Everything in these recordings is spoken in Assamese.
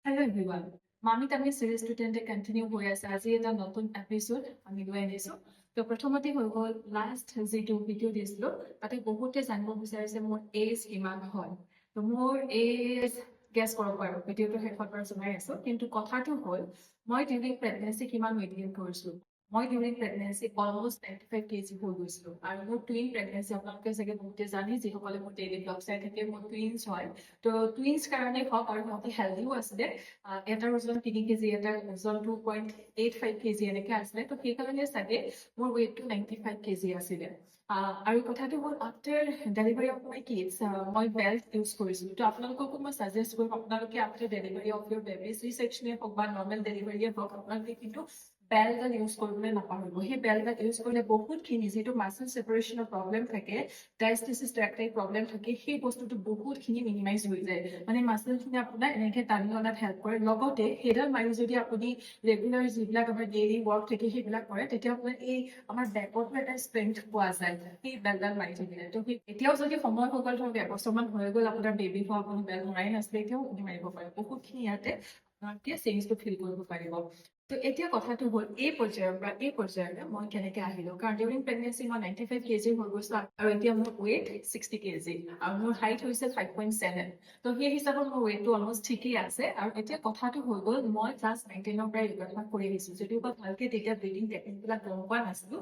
হ্যালো এভরিওয়ান, মামি তামি সিরিজটো তেন্তে কণ্টিনিউ হৈ আছে। আজি এটা নতুন এপিসোড আমি লৈ আনিছোঁ। তো প্ৰথমতে হৈ গ'ল লাষ্ট যিটো ভিডিঅ' দিছিলোঁ তাতে বহুতে জানিব বিচাৰিছে মোৰ এজ কিমান হয়। তো মোৰ এজ গেছ কৰক বাৰু, ভিডিঅ'টো শেষত বাৰু জনাই আছোঁ। কিন্তু কথাটো হ'ল মই ডিউৰিং প্ৰেগনেঞ্চি কিমান ৱেইট গেইন কৰিছিলোঁ। মই ডিউৰিং প্ৰেগনেঞ্চি অলমষ্ট 95 কেজি হৈ গৈছিলোঁ। আৰু মোৰ টুইন প্ৰেগনেঞ্চি আপোনালোকে চাগে বহুতে জানে, যিসকলে মোৰ ডেইলি ব্লগ চাই থাকে, মোৰ টুইনছ হয়। তো টুইনছ কাৰণে হওক আৰু সিহঁতি হেল্ডিও আছিলে। এটাৰ ওজন 3 কেজি, এটাৰ ওজন 2.85 কেজি এনেকে আছিলে। তো সেইকাৰণে চাগে মোৰ ৱেইটটো 95 কেজি আছিলে। আৰু কথাটো হ'ল after delivery of my kids মই বেল্ট ইউজ কৰিছিলোঁ। তো আপোনালোককো মই ছাজেষ্ট কৰিম, আপোনালোকে after delivery of your baby C ছেকশ্যনে হওক বা নৰ্মেল ডেলিভাৰীয়ে হওক, আপোনালোকে কিন্তু বেল্টডাল ইউজ কৰিবলৈ নাপাহৰিব। সেই বেল্টডাল ইউজ কৰিলে বহুতখিনি যিটো মাছল ছেপাৰেশ্যনৰ প্ৰব্লেম থাকে, ডায়েষ্টিচিছ ট্ৰেক্টৰ প্ৰব্লেম থাকে, সেই বস্তুটো বহুতখিনি মিনিমাইজ হৈ যায়। মানে মাছলখিনি আপোনাৰ এনেকৈ টানি অনাত হেল্প কৰে। লগতে সেইডাল মাৰি যদি আপুনি ৰেগুলাৰ যিবিলাক আমাৰ ডেইলি ৱৰ্ক থাকে সেইবিলাক কৰে, তেতিয়া আপোনাৰ এই আমাৰ বেকতো এটা ষ্ট্ৰেংথ পোৱা যায় সেই বেলডাল মাৰি থাকিলে। তো এতিয়াও যদি সময় হৈ গ'ল, ধৰক এবছৰমান হৈ গ'ল আপোনাৰ বেবী হোৱা, আপুনি বেল মৰাই নাছিলে, এতিয়াও আপুনি মাৰিব পাৰে। বহুতখিনি ইয়াতে আপোনালোকে চেঞ্জটো ফিল কৰিব পাৰিব। তো এতিয়া কথাটো হ'ল এই পৰ্যায়ৰ পৰা এই পৰ্যায়লৈ মই কেনেকৈ আহিলোঁ। কাৰণ ডিউৰিং প্ৰেগনেঞ্চি মই 95 কেজি হৈ গৈছোঁ আৰু এতিয়া মোৰ ৱেইট 60 কেজি আৰু মোৰ হাইট হৈছে 5.7। তো সেই হিচাপত মোৰ ৱেইটটো অলমষ্ট ঠিকেই আছে। আৰু এতিয়া কথাটো হৈ গ'ল, মই ক্লাছ 9-10ৰ পৰাই য়োগাসন কৰি আহিছোঁ। যদিও বা ভালকৈ তেতিয়া ব্ৰিডিং টেকনিকবিলাক গম পোৱা নাছিলোঁ,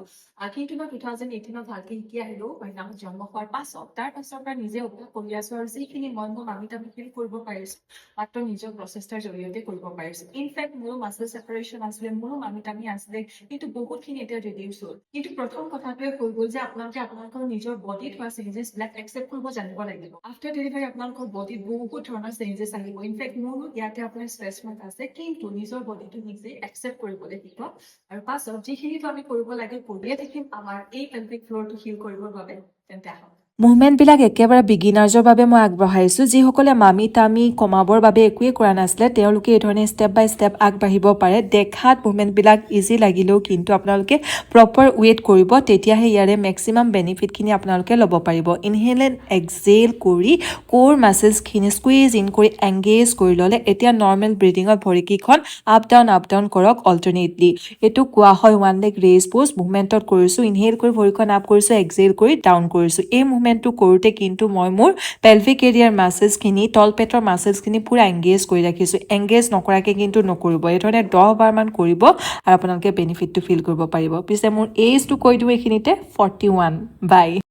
কিন্তু মই 2018ত ভালকৈ শিকি আহিলোঁ। মাইনাহঁত জন্ম হোৱাৰ পাছত তাৰ পাছৰ পৰা নিজে অভ্যাস কৰি আছোঁ। আৰু যিখিনি মই মোৰ মামি তামি ফিল কৰিব পাৰিছোঁ, মাত্ৰ নিজৰ প্ৰচেষ্টাৰ জৰিয়তে কৰিব পাৰিছোঁ। ইনফেক্ট মোৰো মাছল ছেপাৰেশ্যন আছিলে, মোৰো মামি টামি আছিলে, কিন্তু বহুতখিনি এতিয়া ৰিডিউচ হ'ল। কিন্তু প্ৰথম কথাটোৱে হৈ গ'ল যে আপোনালোকে আপোনালোকৰ নিজৰ বডিত হোৱা চেঞ্জেছবিলাক একচেপ্ট কৰিব জানিব লাগিব। আফটাৰ ডেলিভাৰী আপোনালোকৰ বডিত বহুত ধৰণৰ চেঞ্জেছ আহিব। ইনফেক্ট মোৰো ইয়াতে আপোনাৰ ষ্ট্ৰেছ মাৰ্ক আছে, কিন্তু নিজৰ বডিটো নিজে একচেপ্ট কৰিবলৈ শিকক। আৰু পাছত যিখিনিতো আমি কৰিব লাগে কৰিয়ে থাকিম আমাৰ এই পেল্ভিক ফ্ল'ৰটো হিল কৰিবৰ বাবে, তেন্তে আহক। মুভমেণ্টবিলাক একেবাৰে বিগিনাৰ্ছৰ বাবে মই আগবঢ়াইছোঁ। যিসকলে মামি টামি কমাবৰ বাবে একোৱেই কৰা নাছিলে, তেওঁলোকে এই ধৰণে ষ্টেপ বাই ষ্টেপ আগবাঢ়িব পাৰে। দেখাত মুভমেণ্টবিলাক ইজি লাগিলেও কিন্তু আপোনালোকে প্ৰপাৰ ৱেইট কৰিব, তেতিয়াহে ইয়াৰে মেক্সিমাম বেনিফিটখিনি আপোনালোকে ল'ব পাৰিব। ইনহেল এণ্ড এক্সেল কৰি ক'ৰ মাছলছখিনি স্কুইজ ইন কৰি এংগেজ কৰি ল'লে এতিয়া নৰ্মেল ব্ৰিডিঙত ভৰিকেইখন আপ ডাউন কৰক অল্টাৰনেটলি। এইটো কোৱা হয় ওৱান লেগ ৰেইজ প'জ। মুভমেণ্টত কৰিছোঁ, ইনহেল কৰি ভৰিখন আপ কৰিছোঁ, এক্সেল কৰি ডাউন কৰিছোঁ। এই মুভমেণ্টটো কৰোঁতে কিন্তু মই মোৰ পেলভিক এৰিয়াৰ মাছলছখিনি, তল পেটৰ মাছলছখিনি পূৰা এংগেজ কৰি ৰাখিছোঁ। এংগেজ নকৰাকৈ কিন্তু নকৰিব। এই ধৰণে 10 বাৰমান কৰিব আৰু আপোনালোকে বেনিফিটটো ফিল কৰিব পাৰিব। পিছে মোৰ এইজটো কৈ দিওঁ এইখিনিতে 41। বাই।